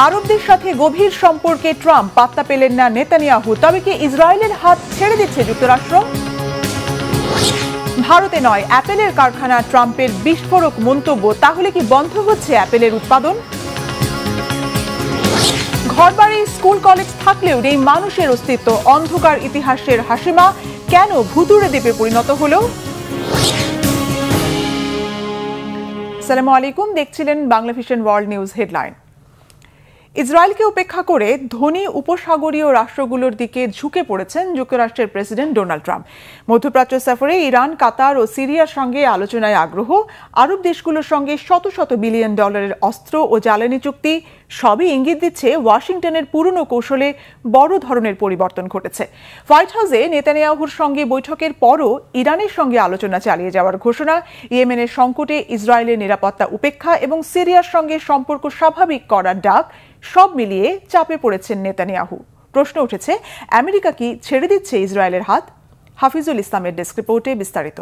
আরবদের সাথে গভীর সম্পর্কে ট্রাম্প, পাত্তা পেলেন না নেতানিয়াহু। তবে কি ইসরায়েলের হাত ছেড়ে দিচ্ছে যুক্তরাষ্ট্র? ভারতে নয়, অ্যাপেলের কারখানা, ট্রাম্পের বিস্ফোরক মন্তব্য। তাহলে কি বন্ধ হচ্ছে অ্যাপেলের উৎপাদন? ঘরবাড়ি, স্কুল, কলেজ থাকলেও নেই মানুষের অস্তিত্ব। অন্ধকার ইতিহাসের হাসিমা কেন ভুতুড়ে দ্বীপে পরিণত হলো? আসসালামু আলাইকুম, দেখছিলেন Bangla vision world news headline. ইসরায়েলকে উপেক্ষা করে ধনী উপসাগরীয় রাষ্ট্রগুলোর দিকে ঝুঁকে পড়েছেন যুক্তরাষ্ট্রের প্রেসিডেন্ট ডোনাল্ড ট্রাম্প। মধ্যপ্রাচ্য সফরে ইরান, কাতার ও সিরিয়ার সঙ্গে আলোচনায় আগ্রহ। আরব দেশগুলোর সঙ্গে শত শত বিলিয়ন ডলারের অস্ত্র ও জ্বালানি চুক্তি, সবই ইঙ্গিত দিচ্ছে ওয়াশিংটনের পুরনো কৌশলে বড় ধরনের পরিবর্তন ঘটেছে। হোয়াইট হাউসে নেতানিয়াহুর সঙ্গে বৈঠকের পরও ইরানের সঙ্গে আলোচনা চালিয়ে যাওয়ার ঘোষণা, ইয়েমেনের সংকটে ইসরায়েলের নিরাপত্তা উপেক্ষা এবং সিরিয়ার সঙ্গে সম্পর্ক স্বাভাবিক করার ডাক, সব মিলিয়ে চাপে পড়েছেন নেতানিয়াহু। প্রশ্ন উঠেছে, আমেরিকা কি ছেড়ে দিচ্ছে ইসরায়েলের হাত? হাফিজুল ইসলামের ডেস্ক রিপোর্টে বিস্তারিত।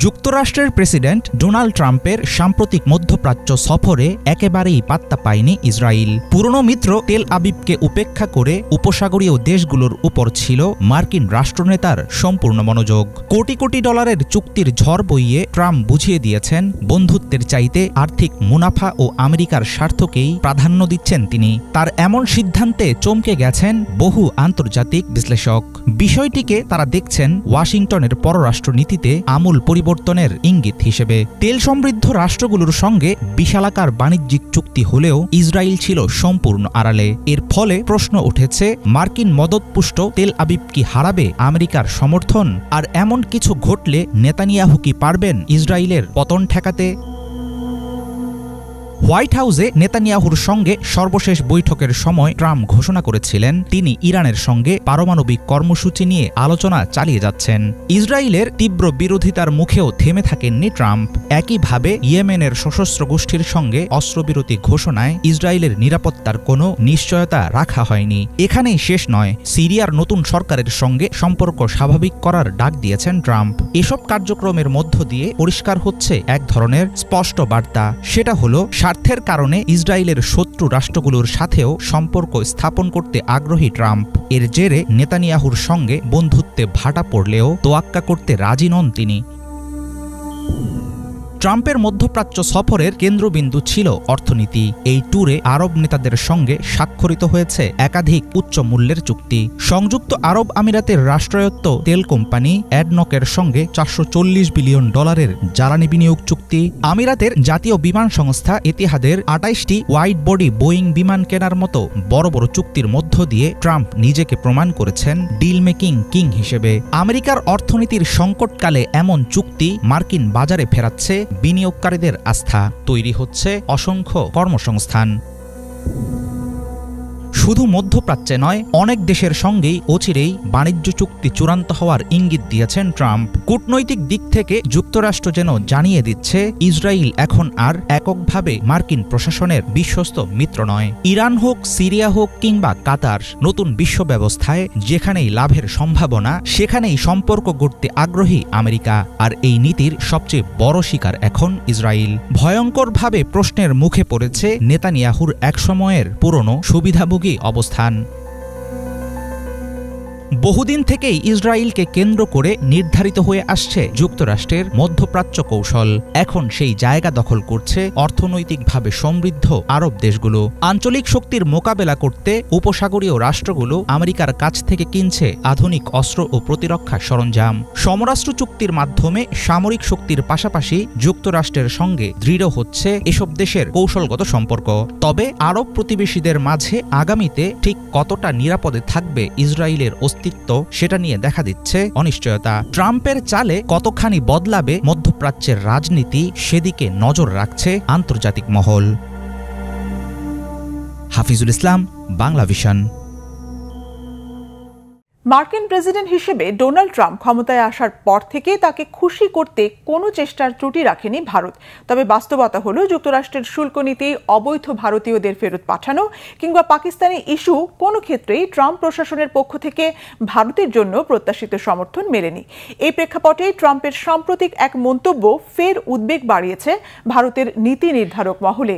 যুক্তরাষ্ট্রের প্রেসিডেন্ট ডোনাল্ড ট্রাম্পের সাম্প্রতিক মধ্যপ্রাচ্য সফরে একেবারেই পাত্তা পায়নি ইসরায়েল। পুরনো মিত্র তেল আবিবকে উপেক্ষা করে উপসাগরীয় দেশগুলোর উপর ছিল মার্কিন রাষ্ট্রনেতার সম্পূর্ণ মনোযোগ। কোটি কোটি ডলারের চুক্তির ঝড় বইয়ে ট্রাম্প বুঝিয়ে দিয়েছেন, বন্ধুত্বের চাইতে আর্থিক মুনাফা ও আমেরিকার স্বার্থকেই প্রাধান্য দিচ্ছেন তিনি। তার এমন সিদ্ধান্তে চমকে গেছেন বহু আন্তর্জাতিক বিশ্লেষক। বিষয়টিকে তারা দেখছেন ওয়াশিংটনের পররাষ্ট্রনীতিতে আমূল পরিবর্তনের ইঙ্গিত হিসেবে। তেল সমৃদ্ধ রাষ্ট্রগুলোর সঙ্গে বিশালাকার বাণিজ্যিক চুক্তি হলেও ইসরায়েল ছিল সম্পূর্ণ আড়ালে। এর ফলে প্রশ্ন উঠেছে, মার্কিন মদতপুষ্ট তেল আবিব কি হারাবে আমেরিকার সমর্থন? আর এমন কিছু ঘটলে নেতানিয়াহু কি পারবেন ইসরায়েলের পতন ঠেকাতে? হোয়াইট হাউসে নেতানিয়াহুর সঙ্গে সর্বশেষ বৈঠকের সময় ট্রাম্প ঘোষণা করেছিলেন তিনি ইরানের সঙ্গে পারমাণবিক কর্মসূচি নিয়ে আলোচনা চালিয়ে যাচ্ছেন। ইসরায়েলের তীব্র বিরোধিতার মুখেও থেমে থাকেননি ট্রাম্প। একইভাবে ইয়েমেনের সশস্ত্র গোষ্ঠীর সঙ্গে অস্ত্রবিরতি ঘোষণায় ইসরায়েলের নিরাপত্তার কোনো নিশ্চয়তা রাখা হয়নি। এখানেই শেষ নয়, সিরিয়ার নতুন সরকারের সঙ্গে সম্পর্ক স্বাভাবিক করার ডাক দিয়েছেন ট্রাম্প। এসব কার্যক্রমের মধ্য দিয়ে পরিষ্কার হচ্ছে এক ধরনের স্পষ্ট বার্তা, সেটা হলো স্বার্থের কারণে ইসরায়েলের শত্রু রাষ্ট্রগুলোর সাথেও সম্পর্ক স্থাপন করতে আগ্রহী ট্রাম্প। এর জেরে নেতানিয়াহুর সঙ্গে বন্ধুত্বে ভাটা পড়লেও তোয়াক্কা করতে রাজি নন তিনি। ট্রাম্পের মধ্যপ্রাচ্য সফরের কেন্দ্রবিন্দু ছিল অর্থনীতি। এই ট্যুরে আরব নেতাদের সঙ্গে স্বাক্ষরিত হয়েছে একাধিক উচ্চ মূল্যের চুক্তি। সংযুক্ত আরব আমিরাতের রাষ্ট্রায়ত্ত তেল কোম্পানি অ্যাডনকের সঙ্গে 440 বিলিয়ন ডলারের জ্বালানি বিনিয়োগ চুক্তি, আমিরাতের জাতীয় বিমান সংস্থা এতিহাদের 28টি ওয়াইড বডি বোয়িং বিমান কেনার মতো বড় বড় চুক্তির মধ্য দিয়ে ট্রাম্প নিজেকে প্রমাণ করেছেন ডিল মেকিং কিং হিসেবে। আমেরিকার অর্থনীতির সংকটকালে এমন চুক্তি মার্কিন বাজারে ফেরাচ্ছে বিনিয়োগকারীদের আস্থা, তৈরি হচ্ছে অসংখ্য কর্মসংস্থান। শুধু মধ্যপ্রাচ্যে নয়, অনেক দেশের সঙ্গেই অচিরেই বাণিজ্য চুক্তি চূড়ান্ত হওয়ার ইঙ্গিত দিয়েছেন ট্রাম্প। কূটনৈতিক দিক থেকে যুক্তরাষ্ট্র যেন জানিয়ে দিচ্ছে, ইসরায়েল এখন আর এককভাবে মার্কিন প্রশাসনের বিশ্বস্ত মিত্র নয়। ইরান হোক, সিরিয়া হোক কিংবা কাতার, নতুন বিশ্ব ব্যবস্থায় যেখানেই লাভের সম্ভাবনা সেখানেই সম্পর্ক গড়তে আগ্রহী আমেরিকা। আর এই নীতির সবচেয়ে বড় শিকার এখন ইসরায়েল। ভয়ঙ্করভাবে প্রশ্নের মুখে পড়েছে নেতানিয়াহুর একসময়ের পুরনো সুবিধাভোগী অবস্থান। বহুদিন থেকেই ইসরায়েলকে কেন্দ্র করে নির্ধারিত হয়ে আসছে যুক্তরাষ্ট্রের মধ্যপ্রাচ্য কৌশল। এখন সেই জায়গা দখল করছে অর্থনৈতিকভাবে সমৃদ্ধ আরব দেশগুলো। আঞ্চলিক শক্তির মোকাবেলা করতে উপসাগরীয় রাষ্ট্রগুলো আমেরিকার কাছ থেকে কিনছে আধুনিক অস্ত্র ও প্রতিরক্ষা সরঞ্জাম। সমরাস্ত্র চুক্তির মাধ্যমে সামরিক শক্তির পাশাপাশি যুক্তরাষ্ট্রের সঙ্গে দৃঢ় হচ্ছে এসব দেশের কৌশলগত সম্পর্ক। তবে আরব প্রতিবেশীদের মাঝে আগামীতে ঠিক কতটা নিরাপদে থাকবে ইসরায়েলের অস্তিত্ব, সেটা নিয়ে দেখা দিচ্ছে অনিশ্চয়তা। ট্রাম্পের চালে কতখানি বদলাবে মধ্যপ্রাচ্যের রাজনীতি, সেদিকে নজর রাখছে আন্তর্জাতিক মহল। হাফিজুল ইসলাম, বাংলা ভিশন। মার্কিন প্রেসিডেন্ট হিসেবে ডোনাল্ড ট্রাম্প ক্ষমতায় আসার পর থেকে তাকে খুশি করতে কোনো চেষ্টার ত্রুটি রাখেনি ভারত। তবে বাস্তবতা হলো যুক্তরাষ্ট্রের শুল্ক নীতি, অবৈধ ভারতীয়দের ফেরত পাঠানো কিংবা পাকিস্তানি ইস্যু কোনো ক্ষেত্রেই ট্রাম্প প্রশাসনের পক্ষ থেকে ভারতের জন্য প্রত্যাশিত সমর্থন মেলেনি। এই প্রেক্ষাপটে ট্রাম্পের সাম্প্রতিক এক মন্তব্য ফের উদ্বেগ বাড়িয়েছে ভারতের নীতি নির্ধারক মহলে।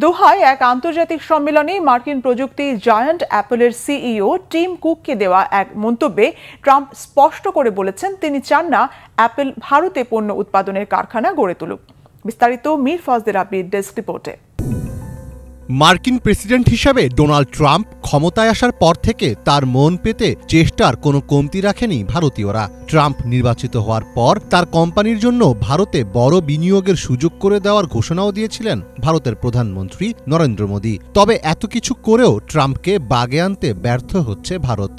দোহায় এক আন্তর্জাতিক সম্মেলনে মার্কিন প্রযুক্তি জায়ান্ট অ্যাপলের সিইও টিম কুককে দেওয়া এক মন্তব্যে ট্রাম্প স্পষ্ট করে বলেছেন তিনি চান না অ্যাপল ভারতে পণ্য উৎপাদনের কারখানা গড়ে তুলুক। বিস্তারিত মীর ফজলে রাব্বির ডেস্ক রিপোর্টে। মার্কিন প্রেসিডেন্ট হিসেবে ডোনাল্ড ট্রাম্প ক্ষমতায় আসার পর থেকে তার মন পেতে চেষ্টার কোনো কমতি রাখেনি ভারতীয়রা। ট্রাম্প নির্বাচিত হওয়ার পর তার কোম্পানির জন্য ভারতে বড় বিনিয়োগের সুযোগ করে দেওয়ার ঘোষণাও দিয়েছিলেন ভারতের প্রধানমন্ত্রী নরেন্দ্র মোদী। তবে এত কিছু করেও ট্রাম্পকে বাগে আনতে ব্যর্থ হচ্ছে ভারত।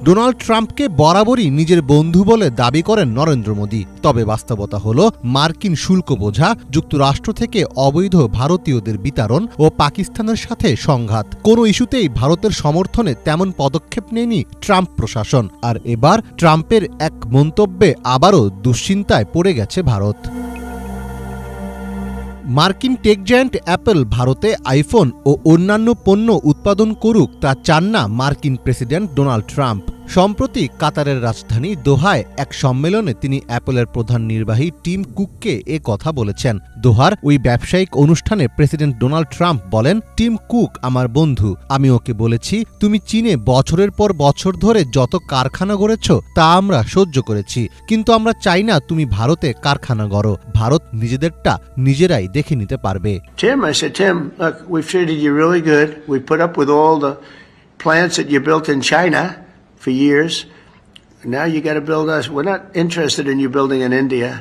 ডোনাল্ড ট্রাম্পকে বরাবরই নিজের বন্ধু বলে দাবি করেন নরেন্দ্র মোদী। তবে বাস্তবতা হল মার্কিন শুল্ক বোঝা, যুক্তরাষ্ট্র থেকে অবৈধ ভারতীয়দের বিতরণ ও পাকিস্তানের সাথে সংঘাত, কোনো ইস্যুতেই ভারতের সমর্থনে তেমন পদক্ষেপ নেয়নি ট্রাম্প প্রশাসন। আর এবার ট্রাম্পের এক মন্তব্যে আবারও দুশ্চিন্তায় পড়ে গেছে ভারত। মার্কিন টেক জায়ান্ট অ্যাপল ভারতে আইফোন ও অন্যান্য পণ্য উৎপাদন করুক তা চান না মার্কিন প্রেসিডেন্ট ডোনাল্ড ট্রাম্প। সম্প্রতি কাতারের রাজধানী দোহায় এক সম্মেলনে তিনি অ্যাপলের প্রধান নির্বাহী টিম কুককে এ কথা বলেছেন। দোহার ওই ব্যবসায়িক অনুষ্ঠানে প্রেসিডেন্ট ডোনাল্ড ট্রাম্প বলেন, টিম কুক আমার বন্ধু, আমি ওকে বলেছি তুমি চীনে বছরের পর বছর ধরে যত কারখানা গড়েছ তা আমরা সহ্য করেছি, কিন্তু আমরা চাই না তুমি ভারতে কারখানা গড়ো। ভারত নিজেদেরটা নিজেরাই দেখে নিতে পারবে। Tim, I said, Tim, look, we've treated you really good. We put up with all the plants that you built in China for years. Now you got to build us. We're not interested in you building in India.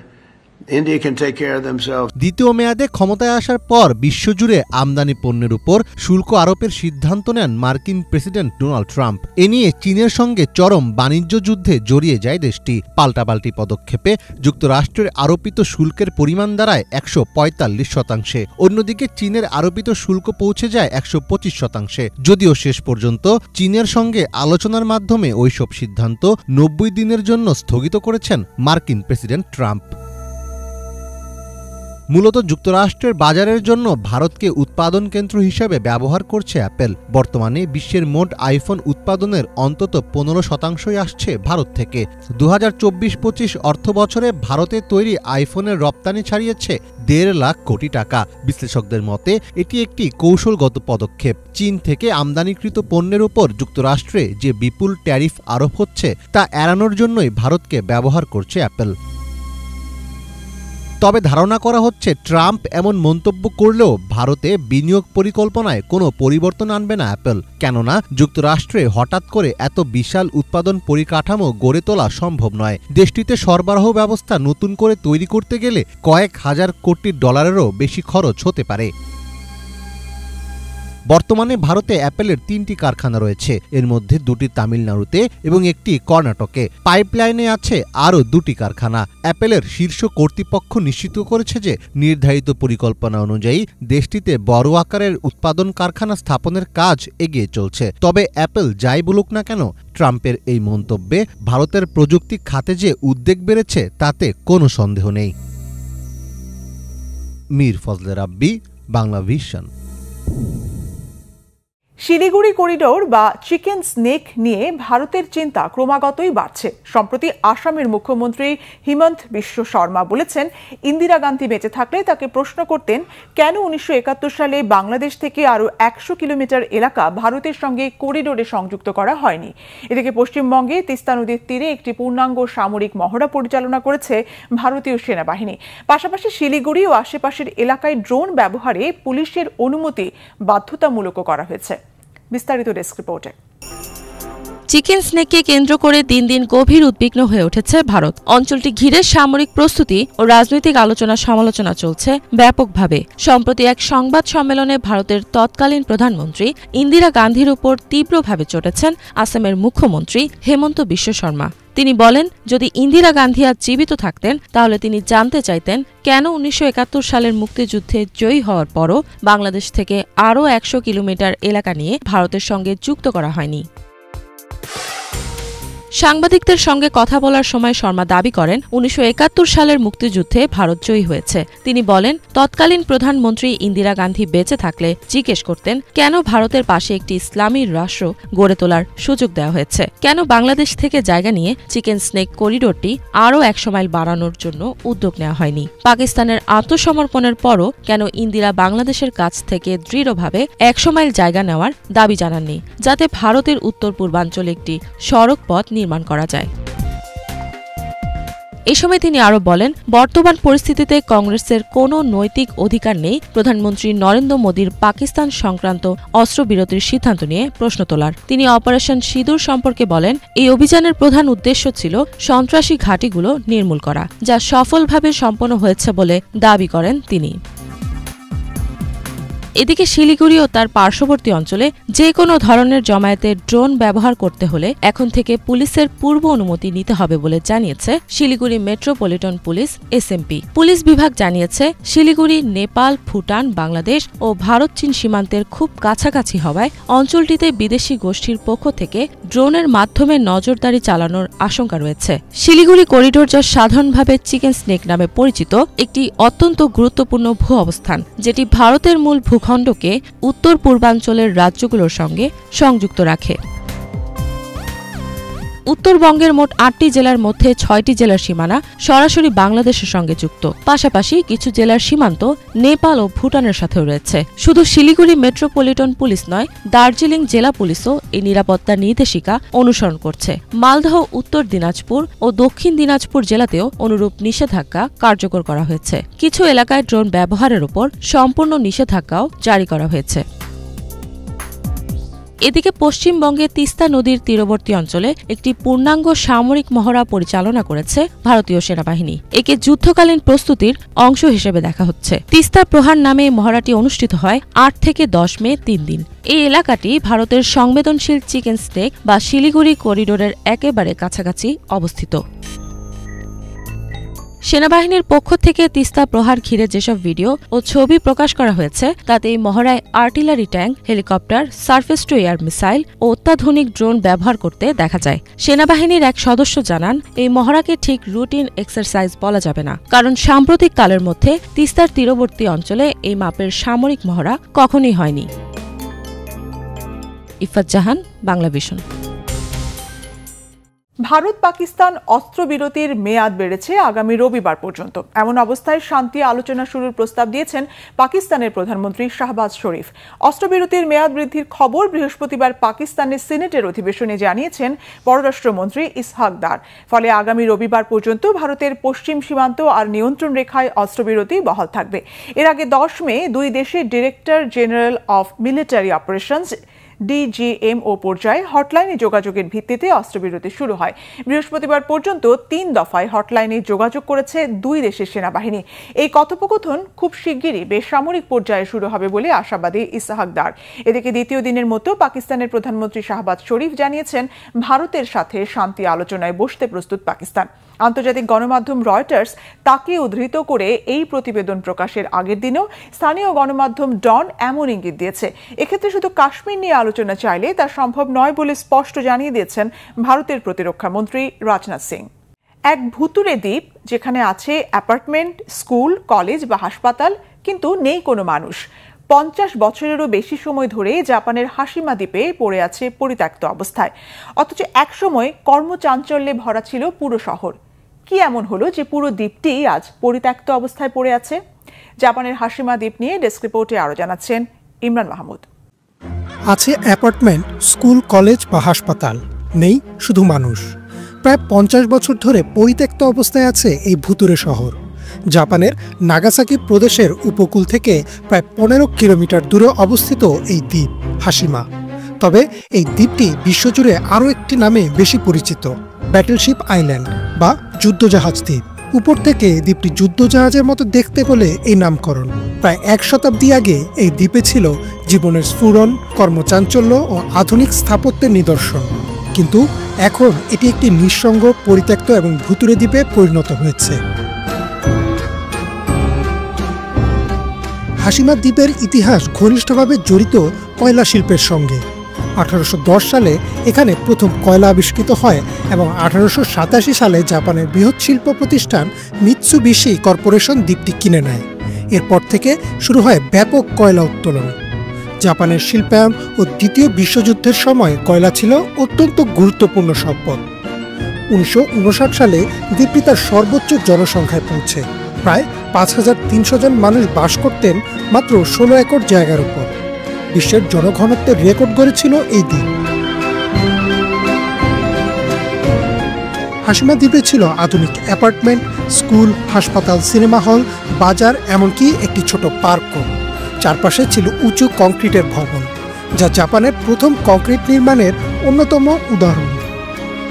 India can take care of themselves. দ্বিতীয় মেয়াদে ক্ষমতায় আসার পর বিশ্বজুড়ে আমদানি পণ্যের উপর শুল্ক আরোপের সিদ্ধান্ত নেন মার্কিন প্রেসিডেন্ট ডোনাল্ড ট্রাম্প। এ নিয়ে চীনের সঙ্গে চরম বাণিজ্য যুদ্ধে জড়িয়ে যায় দেশটি। পাল্টাপাল্টি পদক্ষেপে যুক্তরাষ্ট্রের আরোপিত শুল্কের পরিমাণ দাঁড়ায় 145%। অন্যদিকে চীনের আরোপিত শুল্ক পৌঁছে যায় 125%। যদিও শেষ পর্যন্ত চীনের সঙ্গে আলোচনার মাধ্যমে ওইসব সিদ্ধান্ত 90 দিনের জন্য স্থগিত করেছেন মার্কিন প্রেসিডেন্ট ট্রাম্প। মূলত যুক্তরাষ্ট্রের বাজারের জন্য ভারতকে উৎপাদন কেন্দ্র হিসেবে ব্যবহার করছে অ্যাপল। বর্তমানে বিশ্বের মোট আইফোন উৎপাদনের অন্তত 15% আসছে ভারত থেকে। 2024-25 অর্থবছরে ভারতে তৈরি আইফোনের রপ্তানি ছাড়িয়েছে 1.5 লাখ কোটি টাকা। বিশ্লেষকদের মতে এটি একটি কৌশলগত পদক্ষেপ। চীন থেকে আমদানিকৃত পণ্যের উপর যুক্তরাষ্ট্রে যে বিপুল ট্যারিফ আরোপ হচ্ছে তা এড়ানোর জন্যই ভারতকে ব্যবহার করছে অ্যাপল। তবে ধারণা করা হচ্ছে ট্রাম্প এমন মন্তব্য করলেও ভারতে বিনিয়োগ পরিকল্পনায় কোনো পরিবর্তন আনবে না অ্যাপল। কেননা যুক্তরাষ্ট্রে হঠাৎ করে এত বিশাল উৎপাদন পরিকাঠামো গড়ে তোলা সম্ভব নয়। দেশটিতে সরবরাহ ব্যবস্থা নতুন করে তৈরি করতে গেলে কয়েক হাজার কোটি ডলারেরও বেশি খরচ হতে পারে। বর্তমানে ভারতে অ্যাপলের 3টি কারখানা রয়েছে, এর মধ্যে 2টি তামিলনাড়ুতে এবং একটি কর্ণাটকে। পাইপলাইনে আছে আরও 2টি কারখানা। অ্যাপলের শীর্ষ কর্তৃপক্ষ নিশ্চিত করেছে যে নির্ধারিত পরিকল্পনা অনুযায়ী দেশটিতে বড় আকারের উৎপাদন কারখানা স্থাপনের কাজ এগিয়ে চলছে। তবে অ্যাপল যাই বলুক না কেন, ট্রাম্পের এই মন্তব্যে ভারতের প্রযুক্তি খাতে যে উদ্বেগ বেড়েছে তাতে কোনো সন্দেহ নেই। মীর ফজলে রাব্বি, বাংলা ভিশন। শিলিগুড়ি করিডোর বা চিকেন স্নেক নিয়ে ভারতের চিন্তা ক্রমাগতই বাড়ছে। সম্প্রতি আসামের মুখ্যমন্ত্রী হিমন্ত বিশ্ব শর্মা বলেছেন, ইন্দিরা গান্ধী বেঁচে থাকলে তাকে প্রশ্ন করতেন কেন 1971 সালে বাংলাদেশ থেকে আরও 100 কিলোমিটার এলাকা ভারতের সঙ্গে করিডোরে সংযুক্ত করা হয়নি। এদিকে পশ্চিমবঙ্গে তিস্তা নদীর তীরে একটি পূর্ণাঙ্গ সামরিক মহড়া পরিচালনা করেছে ভারতীয় সেনাবাহিনী। পাশাপাশি শিলিগুড়ি ও আশেপাশের এলাকায় ড্রোন ব্যবহারে পুলিশের অনুমতি বাধ্যতামূলক করা হয়েছে। বিস্তারিত ডেস্ক রিপোর্টে। চিকেন স্নেককে কেন্দ্র করে দিন দিন গভীর উদ্বিগ্ন হয়ে উঠেছে ভারত। অঞ্চলটি ঘিরে সামরিক প্রস্তুতি ও রাজনৈতিক আলোচনা সমালোচনা চলছে ব্যাপকভাবে। সম্প্রতি এক সংবাদ সম্মেলনে ভারতের তৎকালীন প্রধানমন্ত্রী ইন্দিরা গান্ধীর উপর তীব্রভাবে চটেছেন আসামের মুখ্যমন্ত্রী হেমন্ত বিশ্ব শর্মা। তিনি বলেন, যদি ইন্দিরা গান্ধী আজ জীবিত থাকতেন তাহলে তিনি জানতে চাইতেন কেন 1971 সালের মুক্তিযুদ্ধে জয়ী হওয়ার পরও বাংলাদেশ থেকে আরও 100 কিলোমিটার এলাকা নিয়ে ভারতের সঙ্গে যুক্ত করা হয়নি। সাংবাদিকদের সঙ্গে কথা বলার সময় শর্মা দাবি করেন 1971 সালের মুক্তিযুদ্ধে ভারত জয়ী হয়েছে। তিনি বলেন, তৎকালীন প্রধানমন্ত্রী ইন্দিরা গান্ধী বেঁচে থাকলে জিজ্ঞেস করতেন কেন ভারতের পাশে একটি ইসলামী রাষ্ট্র গড়ে তোলার সুযোগ দেওয়া হয়েছে, কেন বাংলাদেশ থেকে জায়গা নিয়ে চিকেন স্নেক করিডোরটি আরও 100 মাইল বাড়ানোর জন্য উদ্যোগ নেওয়া হয়নি। পাকিস্তানের আত্মসমর্পণের পরও কেন ইন্দিরা বাংলাদেশের কাছ থেকে দৃঢ়ভাবে 100 মাইল জায়গা নেওয়ার দাবি জানাননি, যাতে ভারতের উত্তর পূর্বাঞ্চলে একটি সড়ক পথ নির্মাণ করা যায়। এ সময় তিনি আরও বলেন, বর্তমান পরিস্থিতিতে কংগ্রেসের কোনো নৈতিক অধিকার নেই প্রধানমন্ত্রী নরেন্দ্র মোদীর পাকিস্তান সংক্রান্ত অস্ত্রবিরতির সিদ্ধান্ত নিয়ে প্রশ্ন তোলার। তিনি অপারেশন সিঁদুর সম্পর্কে বলেন, এই অভিযানের প্রধান উদ্দেশ্য ছিল সন্ত্রাসী ঘাঁটিগুলো নির্মূল করা, যা সফলভাবে সম্পন্ন হয়েছে বলে দাবি করেন তিনি। এদিকে শিলিগুড়ি ও তার পার্শ্ববর্তী অঞ্চলে যে কোনো ধরনের জমায়েতে ড্রোন ব্যবহার করতে হলে এখন থেকে পুলিশের পূর্ব অনুমতি নিতে হবে বলে জানিয়েছে Siliguri metropolitan police SMP. Police বিভাগ জানিয়েছে, শিলিগুড়ি নেপাল, ভুটান, বাংলাদেশ ও ভারত চীন সীমান্তের খুব কাছাকাছি হওয়ায় অঞ্চলটিতে বিদেশি গোষ্ঠীর পক্ষ থেকে ড্রোনের মাধ্যমে নজরদারি চালানোর আশঙ্কা রয়েছে। শিলিগুড়ি করিডোর, যা সাধারণভাবে চিকেন স্নেক নামে পরিচিত, একটি অত্যন্ত গুরুত্বপূর্ণ ভূ অবস্থান, যেটি ভারতের মূল ভূখণ্ডকে উত্তর পূর্বাঞ্চলের রাজ্যগুলোর সঙ্গে সংযুক্ত রাখে। উত্তরবঙ্গের মোট 8টি জেলার মধ্যে 6টি জেলার সীমানা সরাসরি বাংলাদেশের সঙ্গে যুক্ত। পাশাপাশি কিছু জেলার সীমান্ত নেপাল ও ভুটানের সাথেও রয়েছে। শুধু শিলিগুড়ি মেট্রোপলিটন পুলিশ নয়, দার্জিলিং জেলা পুলিশও এই নিরাপত্তা নির্দেশিকা অনুসরণ করছে। মালদহ, উত্তর দিনাজপুর ও দক্ষিণ দিনাজপুর জেলাতেও অনুরূপ নিষেধাজ্ঞা কার্যকর করা হয়েছে। কিছু এলাকায় ড্রোন ব্যবহারের উপর সম্পূর্ণ নিষেধাজ্ঞাও জারি করা হয়েছে। এদিকে পশ্চিমবঙ্গে তিস্তা নদীর তীরবর্তী অঞ্চলে একটি পূর্ণাঙ্গ সামরিক মহড়া পরিচালনা করেছে ভারতীয় সেনাবাহিনী। একে যুদ্ধকালীন প্রস্তুতির অংশ হিসেবে দেখা হচ্ছে। তিস্তা প্রহার নামে মহড়াটি অনুষ্ঠিত হয় 8 থেকে 10 মে 3 দিন। এই এলাকাটি ভারতের সংবেদনশীল চিকেন স্নেক বা শিলিগুড়ি করিডোরের একেবারে কাছাকাছি অবস্থিত। সেনাবাহিনীর পক্ষ থেকে তিস্তা প্রহার ঘিরে যেসব ভিডিও ও ছবি প্রকাশ করা হয়েছে, তাতে এই মহড়ায় artillery tank, helicopter, surface to air missile ও অত্যাধুনিক ড্রোন ব্যবহার করতে দেখা যায়। সেনাবাহিনীর এক সদস্য জানান, এই মহড়াকে ঠিক রুটিন এক্সারসাইজ বলা যাবে না, কারণ সাম্প্রতিক কালের মধ্যে তিস্তার তীরবর্তী অঞ্চলে এই মাপের সামরিক মহড়া কখনোই হয়নি। ইফাত জাহান, বাংলা ভিশন। ভারত পাকিস্তান অস্ত্রবিরতির মেয়াদ বেড়েছে আগামী রবিবার পর্যন্ত। এমন অবস্থায় শান্তি আলোচনা শুরুর প্রস্তাব দিয়েছেন পাকিস্তানের প্রধানমন্ত্রী শাহবাজ শরীফ। অস্ত্রবিরতির মেয়াদ বৃদ্ধির খবর বৃহস্পতিবার পাকিস্তানের সিনেটের অধিবেশনে জানিয়েছেন পররাষ্ট্রমন্ত্রী ইসহাক দার। ফলে আগামী রবিবার পর্যন্ত ভারতের পশ্চিম সীমান্ত আর নিয়ন্ত্রণ রেখায় অস্ত্রবিরতি বহাল থাকবে। এর আগে 10 মে দুই দেশের director general of military operations DGMO পর্যায়ে হটলাইনে যোগাযোগের ভিত্তিতে অস্ত্রবিরতি শুরু হয়। বৃহস্পতিবার পর্যন্ত 3 দফায় হটলাইনে যোগাযোগ করেছে দুই দেশের সেনাবাহিনী। এই কথোপকথন খুব শিগগিরই বেসামরিক পর্যায়ে শুরু হবে বলে আশাবাদী ইসহাক দার। এদিকে দ্বিতীয় দিনের মতো পাকিস্তানের প্রধানমন্ত্রী শাহবাজ শরীফ জানিয়েছেন, ভারতের সাথে শান্তি আলোচনায় বসতে প্রস্তুত পাকিস্তান। আন্তর্জাতিক গণমাধ্যম রয়টার্স তাকে উদ্ধৃত করে এই প্রতিবেদন প্রকাশের আগের দিনও স্থানীয় গণমাধ্যম ডন এমন ইঙ্গিত দিয়েছে। এক্ষেত্রে শুধু কাশ্মীর নিয়ে আলোচনা চাইলে তা সম্ভব নয় বলে স্পষ্ট জানিয়ে দিয়েছেন ভারতের প্রতিরক্ষা মন্ত্রী রাজনাথ সিং। এক ভুতুড়ে দ্বীপ, যেখানে আছে অ্যাপার্টমেন্ট, স্কুল, কলেজ বা হাসপাতাল, কিন্তু নেই কোনো মানুষ। 50 বছরেরও বেশি সময় ধরে জাপানের হাশিমা দ্বীপে পড়ে আছে পরিত্যক্ত অবস্থায়। অথচ একসময় কর্মচাঞ্চল্যে ভরা ছিল পুরো শহর। কি এমন হলো যে পুরো দ্বীপটি আজ পরিত্যক্ত অবস্থায় পড়ে আছে? জাপানের হাশিমা দ্বীপ নিয়ে ডেস্ক রিপোর্টে আরো জানাচ্ছেন ইমরান মাহমুদ। আছে অ্যাপার্টমেন্ট, স্কুল, কলেজ বা হাসপাতাল, নেই শুধু মানুষ। প্রায় 50 বছর ধরে পরিত্যক্ত অবস্থায় আছে এই ভুতুড়ে শহর। জাপানের নাগাসাকি প্রদেশের উপকূল থেকে প্রায় 15 কিলোমিটার দূরে অবস্থিত এই দ্বীপ হাশিমা। তবে এই দ্বীপটি বিশ্বজুড়ে আরও একটি নামে বেশি পরিচিত, ব্যাটেলশিপ আইল্যান্ড বা যুদ্ধজাহাজ দ্বীপ। উপর থেকে দ্বীপটি যুদ্ধজাহাজের মতো দেখতে বলে এই নামকরণ। প্রায় 1 শতাব্দী আগে এই দ্বীপে ছিল জীবনের স্ফুরণ, কর্মচাঞ্চল্য ও আধুনিক স্থাপত্যের নিদর্শন। কিন্তু এখন এটি একটি নিঃসঙ্গ, পরিত্যক্ত এবং ভুতুড়ে দ্বীপে পরিণত হয়েছে। হাশিমা দ্বীপের ইতিহাস ঘনিষ্ঠভাবে জড়িত কয়লা শিল্পের সঙ্গে। 1810 সালে এখানে প্রথম কয়লা আবিষ্কৃত হয় এবং 1887 সালে জাপানের বৃহৎ শিল্প প্রতিষ্ঠান মিৎসুবিশি কর্পোরেশন দ্বীপটি কিনে নেয়। এরপর থেকে শুরু হয় ব্যাপক কয়লা উত্তোলন। জাপানের শিল্পায়ন ও দ্বিতীয় বিশ্বযুদ্ধের সময় কয়লা ছিল অত্যন্ত গুরুত্বপূর্ণ সম্পদ। 1959 সালে দ্বীপটি তার সর্বোচ্চ জনসংখ্যায় পৌঁছে। প্রায় 5300 জন মানুষ বাস করতেন মাত্র 16 একর জায়গার উপর। বিশ্বের জনঘনত্বের রেকর্ড গড়েছিল এই দ্বীপ। হাশিমা দ্বীপে ছিল আধুনিক অ্যাপার্টমেন্ট, স্কুল, হাসপাতাল, সিনেমা হল, বাজার, এমনকি একটি ছোট পার্কও। চারপাশে ছিল উঁচু কংক্রিটের ভবন, যা জাপানের প্রথম কংক্রিট নির্মাণের অন্যতম উদাহরণ।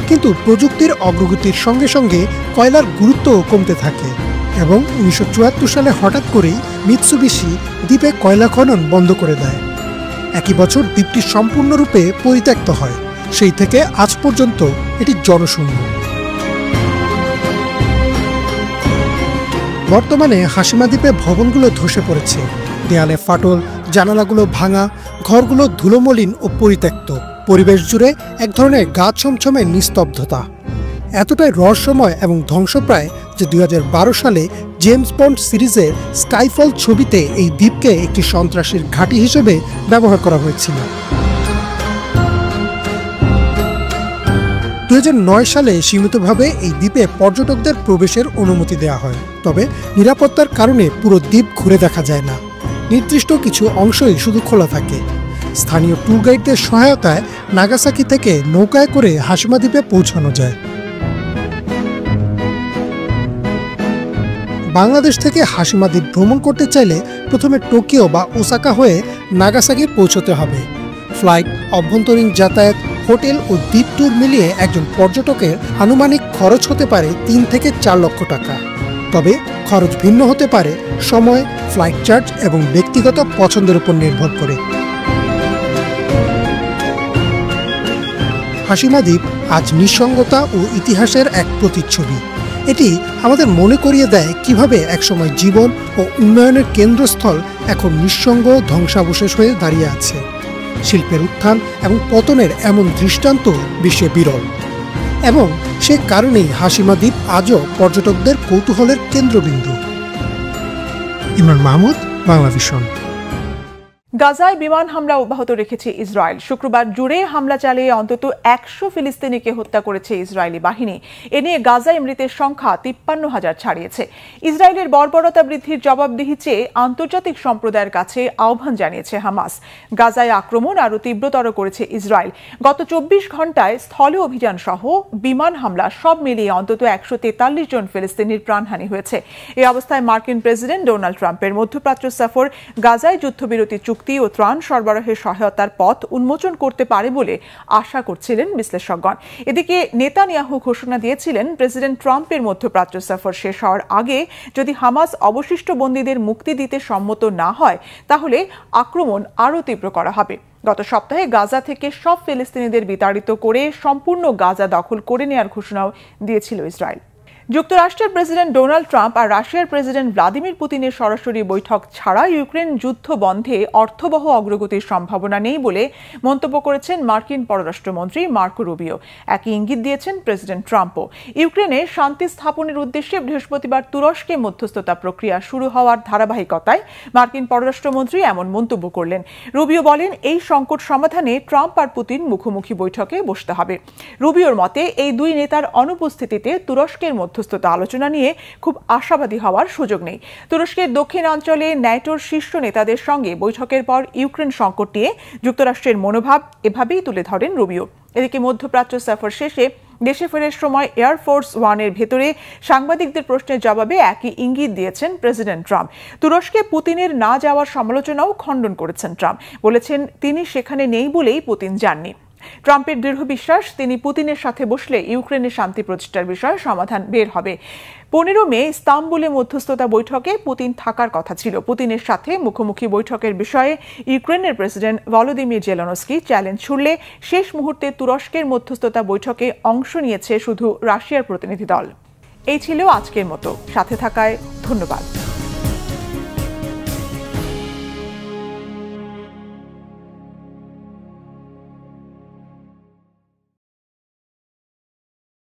কিন্তু প্রযুক্তির অগ্রগতির সঙ্গে সঙ্গে কয়লার গুরুত্বও কমতে থাকে এবং 1974 সালে হঠাৎ করেই মিৎসুবিশি দ্বীপে কয়লা খনন বন্ধ করে দেয়। একই বছর দ্বীপটি সম্পূর্ণরূপে পরিত্যক্ত হয়। সেই থেকে আজ পর্যন্ত এটি জনশূন্য। বর্তমানে হাশিমা দ্বীপে ভবনগুলো ধসে পড়েছে, দেয়ালে ফাটল, জানালাগুলো ভাঙা, ঘরগুলো ধুলোমলিন ও পরিত্যক্ত। পরিবেশ জুড়ে এক ধরনের গা ছমছমে নিস্তব্ধতা। এতটাই রহস্যময় এবং ধ্বংসপ্রায় যে 2012 সালে জেমস বন্ড সিরিজের স্কাইফল ছবিতে এই দ্বীপকে একটি সন্ত্রাসীর ঘাঁটি হিসেবে ব্যবহার করা হয়েছিল। 2009 সালে সীমিতভাবে এই দ্বীপে পর্যটকদের প্রবেশের অনুমতি দেওয়া হয়, তবে নিরাপত্তার কারণে পুরো দ্বীপ ঘুরে দেখা যায় না। নির্দিষ্ট কিছু অংশই শুধু খোলা থাকে। স্থানীয় ট্যুর গাইডদের সহায়তায় নাগাসাকি থেকে নৌকায় করে হাশিমা দ্বীপে পৌঁছানো যায়। বাংলাদেশ থেকে হাশিমা দ্বীপ ভ্রমণ করতে চাইলে প্রথমে টোকিও বা ওসাকা হয়ে নাগাসাকি পৌঁছতে হবে। ফ্লাইট, অভ্যন্তরীণ যাতায়াত, হোটেল ও দ্বীপ ট্যুর মিলিয়ে একজন পর্যটকের আনুমানিক খরচ হতে পারে 3 থেকে 4 লক্ষ টাকা। তবে খরচ ভিন্ন হতে পারে সময়, ফ্লাইট চার্জ এবং ব্যক্তিগত পছন্দের উপর নির্ভর করে। হাশিমা দ্বীপ আজ নিঃসঙ্গতা ও ইতিহাসের এক প্রতিচ্ছবি। এটি আমাদের মনে করিয়ে দেয় কিভাবে একসময় জীবন ও উন্নয়নের কেন্দ্রস্থল এখন নিঃসঙ্গ ধ্বংসাবশেষ হয়ে দাঁড়িয়ে আছে। শিল্পের উত্থান এবং পতনের এমন দৃষ্টান্ত বিশ্বে বিরল, এবং সে কারণেই হাশিমা দ্বীপ আজও পর্যটকদের কৌতূহলের কেন্দ্রবিন্দু। ইমরান মাহমুদ, বাংলা ভিশন। গাজায় বিমান হামলা অব্যাহত রেখেছে ইসরায়েল। শুক্রবার জুড়ে হামলা চালিয়ে অন্তত 100 ফিলিস্তিনিকে হত্যা করেছে ইসরায়েলি বাহিনী। এ নিয়ে গাজায় মৃতের সংখ্যা 53,000 ছাড়িয়েছে। ইসরায়েলের বর্বরতা বৃদ্ধির জবাবদিহি চেয়ে আন্তর্জাতিক সম্প্রদায়ের কাছে আহ্বান জানিয়েছে হামাস। গাজায় আক্রমণ আরও তীব্রতর করেছে ইসরায়েল। গত 24 ঘণ্টায় স্থলে অভিযান সহ বিমান হামলা সব মিলিয়ে অন্তত 143 জন ফিলিস্তিনির প্রাণহানি হয়েছে। এই অবস্থায় মার্কিন প্রেসিডেন্ট ডোনাল্ড ট্রাম্পের মধ্যপ্রাচ্য সফর গাজায় যুদ্ধবিরতি চুক্তি ও ত্রাণ সরবরাহের সহায়তার পথ উন্মোচন করতে পারে বলে আশা করছিলেন বিশ্লেষকগণ। এদিকে নেতানিয়াহু ঘোষণা দিয়েছিলেন প্রেসিডেন্ট ট্রাম্পের মধ্যপ্রাচ্য সফর শেষ হওয়ার আগে যদি হামাস অবশিষ্ট বন্দীদের মুক্তি দিতে সম্মত না হয় তাহলে আক্রমণ আরও তীব্র করা হবে। গত সপ্তাহে গাজা থেকে সব ফিলিস্তিনিদের বিতাড়িত করে সম্পূর্ণ গাজা দখল করে নেওয়ার ঘোষণাও দিয়েছিল ইসরায়েল। যুক্তরাষ্ট্রের প্রেসিডেন্ট ডোনাল্ড ট্রাম্প আর রাশিয়ার প্রেসিডেন্ট ভ্লাদিমির পুতিনের সরাসরি বৈঠক ছাড়া ইউক্রেন যুদ্ধ বন্ধে অর্থবহ অগ্রগতির সম্ভাবনা নেই বলে মন্তব্য করেছেন মার্কিন পররাষ্ট্রমন্ত্রী মার্কো রুবিও। একই ইঙ্গিত দিয়েছেন প্রেসিডেন্ট ট্রাম্পও। ইউক্রেনে শান্তি স্থাপনের উদ্দেশ্যে বৃহস্পতিবার তুরস্কে মধ্যস্থতা প্রক্রিয়া শুরু হওয়ার ধারাবাহিকতায় মার্কিন পররাষ্ট্রমন্ত্রী এমন মন্তব্য করলেন। রুবিও বলেন, এই সংকট সমাধানে ট্রাম্প আর পুতিন মুখোমুখি বৈঠকে বসতে হবে। রুবিওর মতে এই দুই নেতার অনুপস্থিতিতে তুরস্কের মধ্যস্থতা আলোচনা নিয়ে খুব আশাবাদী হওয়ার সুযোগ নেই। তুরস্কের দক্ষিণাঞ্চলে ন্যাটোর শীর্ষ নেতাদের সঙ্গে বৈঠকের পর ইউক্রেন সংকট নিয়ে যুক্তরাষ্ট্রের মনোভাব এভাবেই তুলে ধরেন রুবিও। এদিকে মধ্যপ্রাচ্য সফর শেষে দেশে ফেরার সময় এয়ারফোর্স ওয়ানের ভেতরে সাংবাদিকদের প্রশ্নের জবাবে একই ইঙ্গিত দিয়েছেন প্রেসিডেন্ট ট্রাম্প। তুরস্কে পুতিনের না যাওয়ার সমালোচনাও খণ্ডন করেছেন ট্রাম্প। বলেছেন তিনি সেখানে নেই বলেই পুতিন যাননি। ট্রাম্পের দৃঢ় বিশ্বাস, তিনি পুতিনের সাথে বসলে ইউক্রেনের শান্তি প্রচেষ্টার বিষয়ে সমাধান বের হবে। 15 মে ইস্তাম্বুলে মধ্যস্থতা বৈঠকে পুতিন থাকার কথা ছিল। পুতিনের সাথে মুখোমুখি বৈঠকের বিষয়ে ইউক্রেনের প্রেসিডেন্ট ভলোদিমির জেলেনস্কি চ্যালেঞ্জ ছুড়লে শেষ মুহূর্তে তুরস্কের মধ্যস্থতা বৈঠকে অংশ নিয়েছে শুধু রাশিয়ার প্রতিনিধি দল। এই ছিল আজকের মতো। সাথে থাকায় ধন্যবাদ।